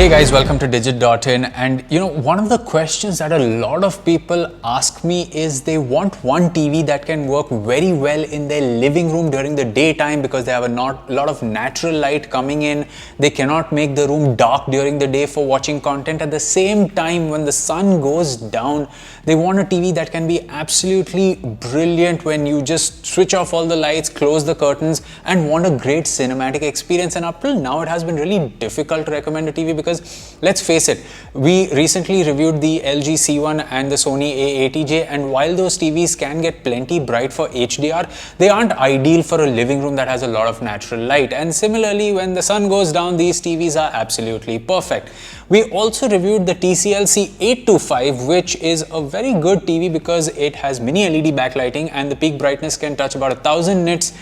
Hey guys, welcome to Digit.in. And one of the questions that a lot of people ask me is they want one TV that can work very well in their living room during the daytime because they have a lot of natural light coming in. They cannot make the room dark during the day for watching content. At the same time, when the sun goes down, they want a TV that can be absolutely brilliant when you just switch off all the lights, close the curtains, and want a great cinematic experience. And up till now, it has been really difficult to recommend a TV because let's face it, we recently reviewed the LG C1 and the Sony A80J, and while those TVs can get plenty bright for HDR, they aren't ideal for a living room that has a lot of natural light. And similarly, when the sun goes down, these TVs are absolutely perfect. We also reviewed the TCL C825, which is a very good TV because it has mini LED backlighting and the peak brightness can touch about 1000 nits,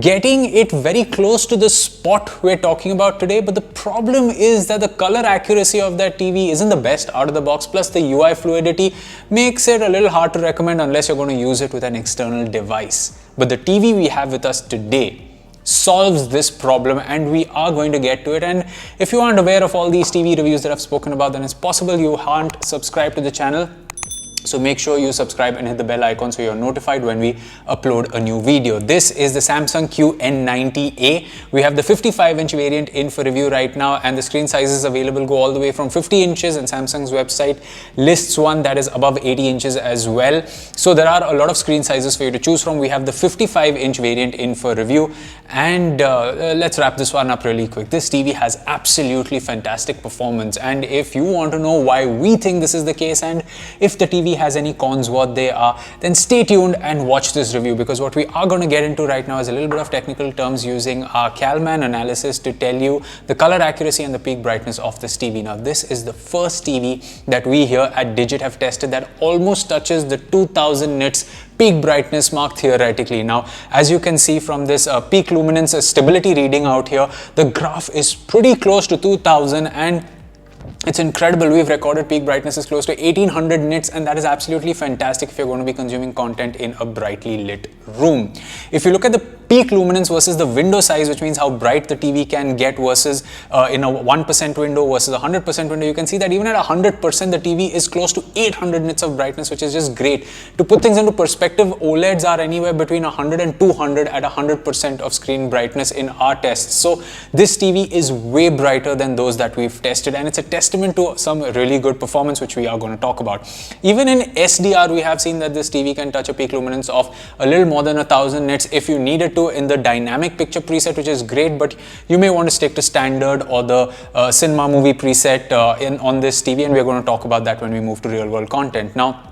getting it very close to the spot we're talking about today. But the problem is that the color accuracy of that TV isn't the best out of the box, plus the UI fluidity makes it a little hard to recommend unless you're going to use it with an external device. But the TV we have with us today solves this problem, and we are going to get to it. And if you aren't aware of all these TV reviews that I've spoken about, then it's possible you aren't subscribed to the channel. So make sure you subscribe and hit the bell icon so you're notified when we upload a new video. This is the Samsung QN90A. We have the 55-inch variant in for review right now, and the screen sizes available go all the way from 50 inches, and Samsung's website lists one that is above 80 inches as well. So there are a lot of screen sizes for you to choose from. We have the 55-inch variant in for review, and let's wrap this one up really quick. This TV has absolutely fantastic performance, and if you want to know why we think this is the case and if the TV has any cons what they are, then stay tuned and watch this review, because what we are going to get into right now is a little bit of technical terms using our Calman Analysis to tell you the color accuracy and the peak brightness of this TV. Now, this is the first TV that we here at Digit have tested that almost touches the 2000 nits peak brightness mark theoretically. Now, as you can see from this peak luminance stability reading out here, the graph is pretty close to 2000, and it's incredible. We've recorded peak brightnesses close to 1800 nits, and that is absolutely fantastic if you're going to be consuming content in a brightly lit room. If you look at the peak luminance versus the window size, which means how bright the TV can get versus in a 1% window versus a 100% window, you can see that even at 100%, the TV is close to 800 nits of brightness, which is just great. To put things into perspective, OLEDs are anywhere between 100 and 200 at 100% of screen brightness in our tests. So this TV is way brighter than those that we've tested, and it's a testament to some really good performance, which we are going to talk about. Even in SDR, we have seen that this TV can touch a peak luminance of a little more than 1000 nits if you needed to in the dynamic picture preset, which is great, but you may want to stick to standard or the cinema movie preset on this TV, and we're going to talk about that when we move to real world content. Now,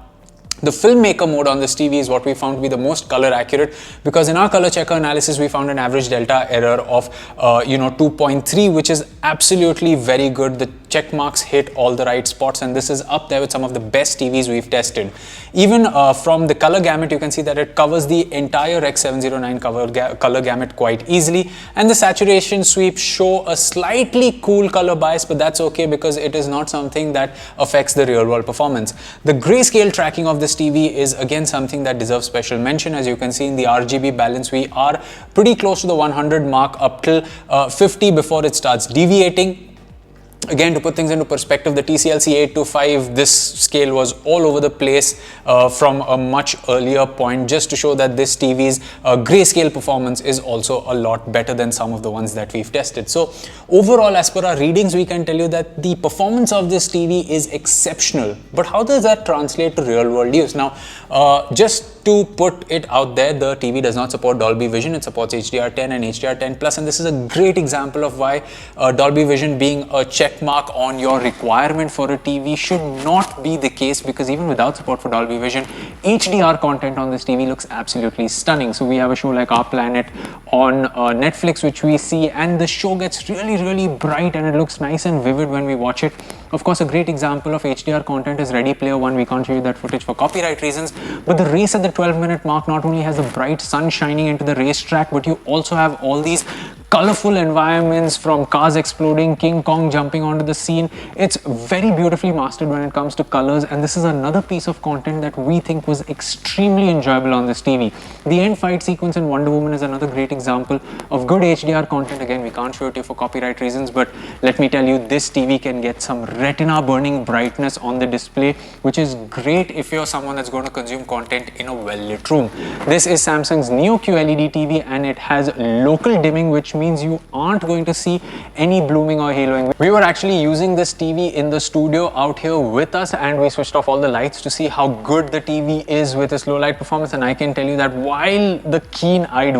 the Filmmaker mode on this TV is what we found to be the most color accurate, because in our color checker analysis, we found an average delta error of 2.3, which is absolutely very good. The check marks hit all the right spots, and this is up there with some of the best TVs we've tested. Even from the color gamut, you can see that it covers the entire X709 color gamut quite easily, and the saturation sweeps show a slightly cool color bias, but that's okay because it is not something that affects the real world performance. The grayscale tracking of this TV is again something that deserves special mention. As you can see in the RGB balance, we are pretty close to the 100 mark up till 50 before it starts deviating. Again, to put things into perspective, the TCL C825, this scale was all over the place from a much earlier point, just to show that this TV's grayscale performance is also a lot better than some of the ones that we've tested. So overall, as per our readings, we can tell you that the performance of this TV is exceptional. But how does that translate to real world use? Now, just to put it out there, the TV does not support Dolby Vision. It supports HDR10 and HDR10 Plus, and this is a great example of why Dolby Vision being a check mark on your requirement for a TV should not be the case, because even without support for Dolby Vision, HDR content on this TV looks absolutely stunning. So we have a show like Our Planet on Netflix, which we see, and the show gets really bright and it looks nice and vivid when we watch it. Of course, a great example of HDR content is Ready Player One. We can't show you that footage for copyright reasons, but the race at the 12-minute mark not only has the bright sun shining into the racetrack, but you also have all these colorful environments from cars exploding, King Kong jumping onto the scene. It's very beautifully mastered when it comes to colors, and this is another piece of content that we think was extremely enjoyable on this TV. The end fight sequence in Wonder Woman is another great example of good HDR content. Again, we can't show it to you for copyright reasons, but let me tell you, this TV can get some retina burning brightness on the display, which is great if you're someone that's going to consume content in a well-lit room. This is Samsung's Neo QLED TV, and it has local dimming, which means you aren't going to see any blooming or haloing. We were actually using this TV in the studio out here with us, and we switched off all the lights to see how good the TV is with its low light performance. And I can tell you that while the keen-eyed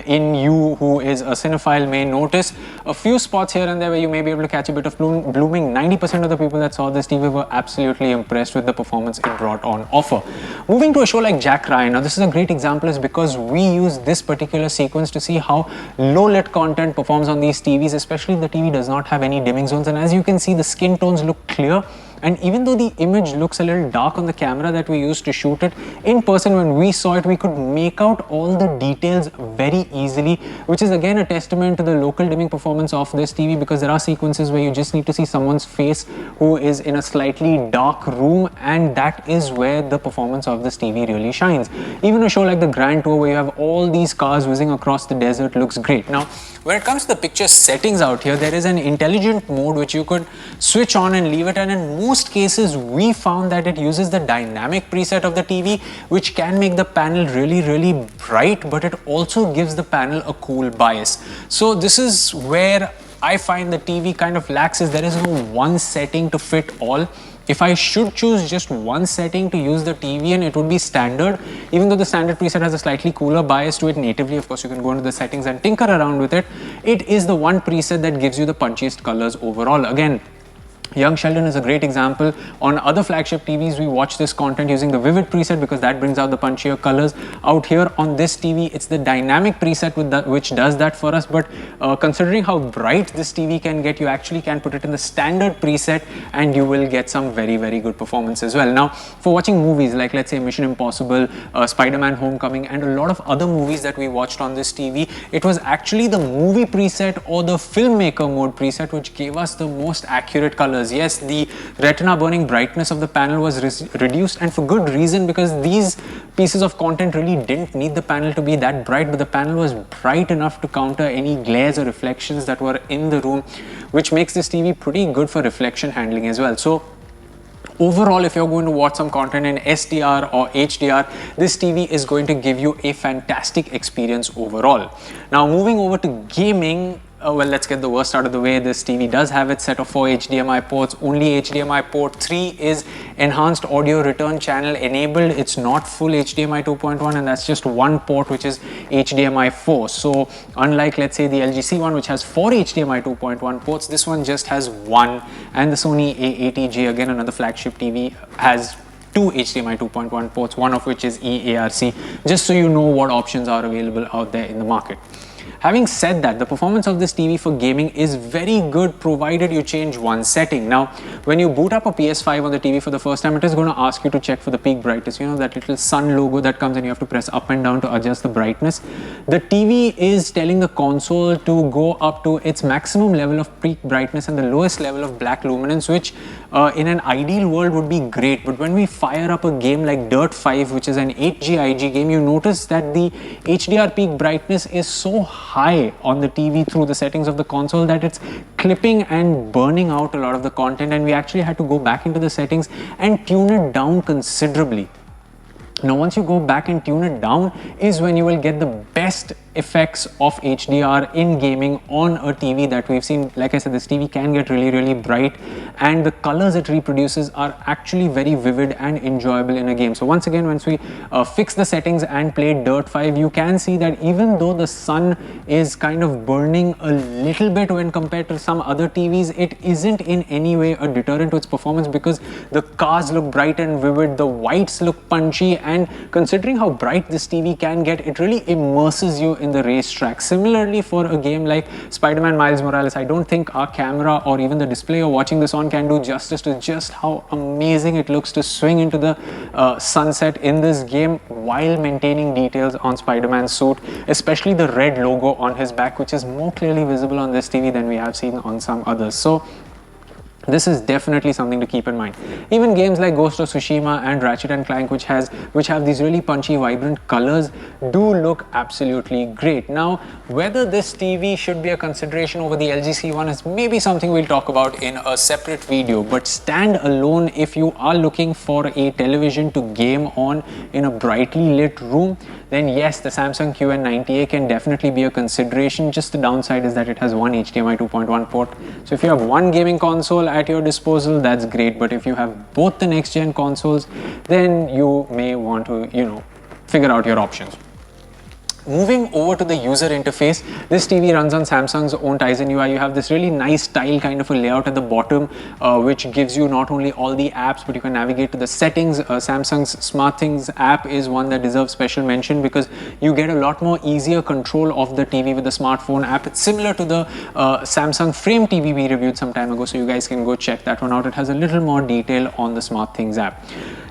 in you who is a cinephile may notice a few spots here and there where you may be able to catch a bit of blooming, 90% of the people that saw this TV were absolutely impressed with the performance it brought on offer. Moving to a show like Jack Ryan, now this is a great example is because we use this particular sequence to see how low lit content performs on these TVs, especially if the TV does not have any dimming zones. And as you can see, the skin tones look clear. And even though the image looks a little dark on the camera that we used to shoot it, in person when we saw it, we could make out all the details very easily, which is again a testament to the local dimming performance of this TV, because there are sequences where you just need to see someone's face who is in a slightly dark room, and that is where the performance of this TV really shines. Even a show like the Grand Tour, where you have all these cars whizzing across the desert, looks great. Now, when it comes to the picture settings out here, there is an intelligent mode which you could switch on and leave it, and in most cases we found that it uses the dynamic preset of the TV, which can make the panel really bright, but it also gives the panel a cool bias. So this is where I find the TV kind of lacks, is there is no one setting to fit all. If I should choose just one setting to use the TV in, it would be standard. Even though the standard preset has a slightly cooler bias to it natively, of course you can go into the settings and tinker around with it. It is the one preset that gives you the punchiest colors overall. Again, Young Sheldon is a great example. On other flagship TVs, we watch this content using the Vivid preset because that brings out the punchier colors. Out here on this TV, it's the dynamic preset which does that for us. But considering how bright this TV can get, you actually can put it in the standard preset and you will get some very good performance as well. Now, for watching movies like, let's say, Mission Impossible, Spider-Man Homecoming, and a lot of other movies that we watched on this TV, it was actually the movie preset or the Filmmaker Mode preset which gave us the most accurate colors. Yes, the retina burning brightness of the panel was reduced, and for good reason, because these pieces of content really didn't need the panel to be that bright, but the panel was bright enough to counter any glares or reflections that were in the room, which makes this TV pretty good for reflection handling as well. So overall, if you're going to watch some content in SDR or HDR, this TV is going to give you a fantastic experience overall. Now, moving over to gaming, well, let's get the worst out of the way. This TV does have its set of 4 HDMI ports. Only HDMI port 3 is enhanced audio return channel enabled. It's not full HDMI 2.1, and that's just one port, which is HDMI 4. So unlike, let's say, the LG C1, which has 4 HDMI 2.1 ports, this one just has one. And the Sony A80J, again another flagship TV, has 2 HDMI 2.1 ports, one of which is eARC, just so you know what options are available out there in the market. Having said that, the performance of this TV for gaming is very good provided you change one setting. Now, when you boot up a PS5 on the TV for the first time, it is going to ask you to check for the peak brightness. You know, that little sun logo that comes and you have to press up and down to adjust the brightness. The TV is telling the console to go up to its maximum level of peak brightness and the lowest level of black luminance, which in an ideal world would be great. But when we fire up a game like Dirt 5, which is an 8G IG game, you notice that the HDR peak brightness is so high on the TV through the settings of the console that it's clipping and burning out a lot of the content, and we actually had to go back into the settings and tune it down considerably. Now, once you go back and tune it down is when you will get the best effects of HDR in gaming on a TV that we've seen. Like I said, this TV can get really bright, and the colors it reproduces are actually very vivid and enjoyable in a game. So once again, once we fix the settings and play Dirt 5, you can see that even though the sun is kind of burning a little bit when compared to some other TVs, it isn't in any way a deterrent to its performance, because the cars look bright and vivid, the whites look punchy, and considering how bright this TV can get, it really immerses you in in the racetrack. Similarly, for a game like Spider-Man Miles Morales, I don't think our camera or even the display you're watching this on can do justice to just how amazing it looks to swing into the sunset in this game while maintaining details on Spider-Man's suit, especially the red logo on his back, which is more clearly visible on this TV than we have seen on some others. So this is definitely something to keep in mind. Even games like Ghost of Tsushima and Ratchet and Clank, which have these really punchy, vibrant colors, do look absolutely great. Now, whether this TV should be a consideration over the LG C1 is maybe something we'll talk about in a separate video, but stand alone, if you are looking for a television to game on in a brightly lit room, then yes, the Samsung QN90A can definitely be a consideration. Just the downside is that it has one HDMI 2.1 port. So if you have one gaming console at your disposal, that's great. But if you have both the next gen consoles, then you may want to, figure out your options. Moving over to the user interface, this TV runs on Samsung's own Tizen UI. You have this really nice tile kind of a layout at the bottom, which gives you not only all the apps, but you can navigate to the settings. Samsung's SmartThings app is one that deserves special mention because you get a lot more easier control of the TV with the smartphone app. It's similar to the Samsung Frame TV we reviewed some time ago, so you guys can go check that one out. It has a little more detail on the SmartThings app.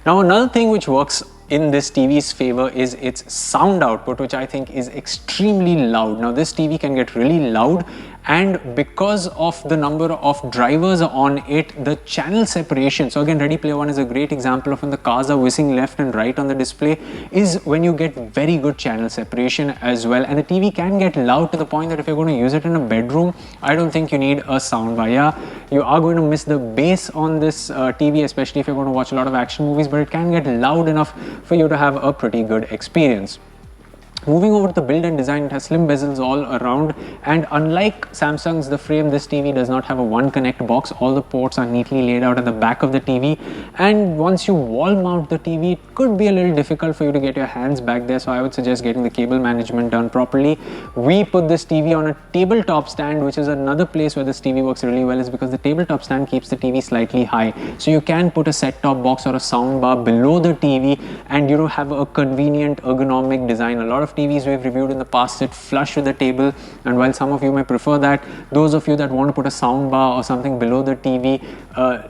Now, another thing which works in this TV's favor is its sound output, which I think is extremely loud. Now, this TV can get really loud, and because of the number of drivers on it, the channel separation, so again, Ready Player One is a great example of when the cars are whizzing left and right on the display, is when you get very good channel separation as well. And the TV can get loud to the point that if you're going to use it in a bedroom, I don't think you need a soundbar. Yeah, you are going to miss the bass on this TV, especially if you're going to watch a lot of action movies, but it can get loud enough for you to have a pretty good experience. Moving over to the build and design, it has slim bezels all around, and unlike Samsung's The Frame, this TV does not have a one connect box. All the ports are neatly laid out at the back of the TV, and once you wall mount the TV, it could be a little difficult for you to get your hands back there, so I would suggest getting the cable management done properly. We put this TV on a tabletop stand, which is another place where this TV works really well, is because the tabletop stand keeps the TV slightly high, so you can put a set-top box or a sound bar below the TV and have a convenient ergonomic design. A lot of TVs we've reviewed in the past sit flush with the table, and while some of you may prefer that, those of you that want to put a sound bar or something below the TV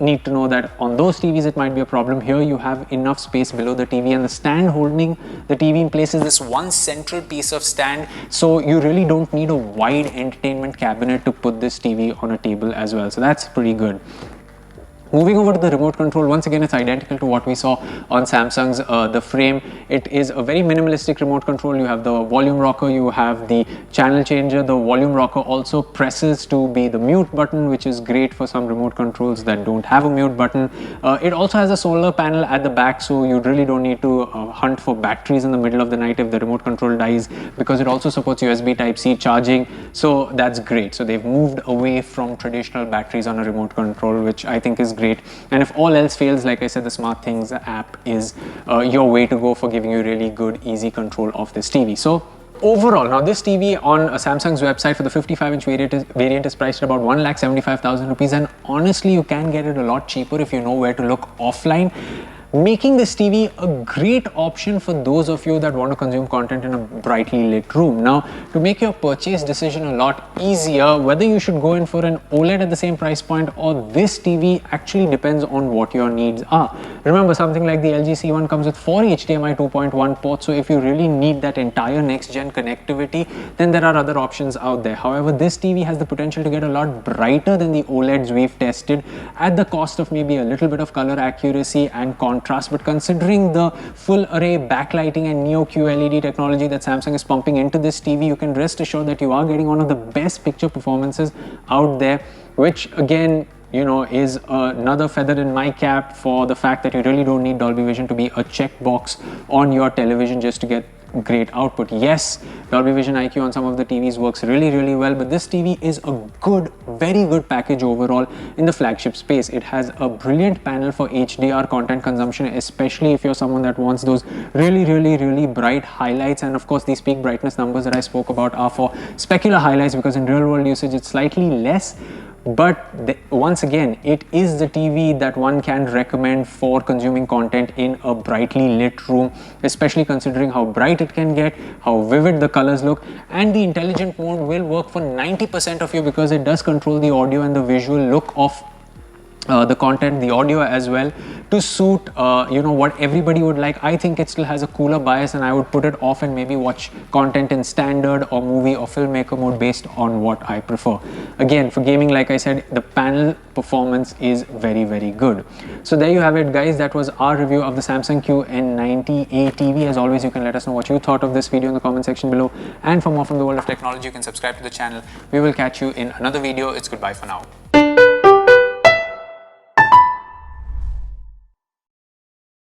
need to know that on those TVs it might be a problem. Here you have enough space below the TV, and the stand holding the TV in place is this one central piece of stand, so you really don't need a wide entertainment cabinet to put this TV on a table as well, so that's pretty good. Moving over to the remote control, once again it's identical to what we saw on Samsung's The Frame. It is a very minimalistic remote control. You have the volume rocker, you have the channel changer. The volume rocker also presses to be the mute button, which is great for some remote controls that don't have a mute button. It also has a solar panel at the back, so you really don't need to hunt for batteries in the middle of the night if the remote control dies, because it also supports USB Type-C charging, so that's great. So they've moved away from traditional batteries on a remote control, which I think is great. And if all else fails, like I said, the SmartThings app is your way to go for giving you really good, easy control of this TV. So overall, now this TV on Samsung's website for the 55-inch variant is priced at about 1,75,000 rupees, and honestly you can get it a lot cheaper if you know where to look offline, making this TV a great option for those of you that want to consume content in a brightly lit room. Now, to make your purchase decision a lot easier, whether you should go in for an OLED at the same price point or this TV actually depends on what your needs are. Remember, something like the LG C1 comes with 4 HDMI 2.1 ports, so if you really need that entire next-gen connectivity, then there are other options out there. However, this TV has the potential to get a lot brighter than the OLEDs we've tested at the cost of maybe a little bit of color accuracy and contrast, but considering the full array backlighting and Neo QLED technology that Samsung is pumping into this TV, you can rest assured that you are getting one of the best picture performances out there, which again, is another feather in my cap for the fact that you really don't need Dolby Vision to be a checkbox on your television just to get great output. Yes, Dolby Vision IQ on some of the TVs works really, really well, but this TV is a good, very good package overall in the flagship space. It has a brilliant panel for HDR content consumption, especially if you're someone that wants those really, really, really bright highlights. And of course, these peak brightness numbers that I spoke about are for specular highlights, because in real world usage it's slightly less. but once again, it is the TV that one can recommend for consuming content in a brightly lit room, especially considering how bright it can get, how vivid the colors look, and the intelligent mode will work for 90% of you because it does control the audio and the visual look of the content, the audio as well, to suit what everybody would like. I think it still has a cooler bias, and I would put it off and maybe watch content in standard or movie or filmmaker mode based on what I prefer. Again, for gaming, like I said, the panel performance is very, very good. So there you have it, guys. That was our review of the Samsung QN90A TV. As always, you can let us know what you thought of this video in the comment section below, and for more from the world of technology, you can subscribe to the channel. We will catch you in another video. It's goodbye for now.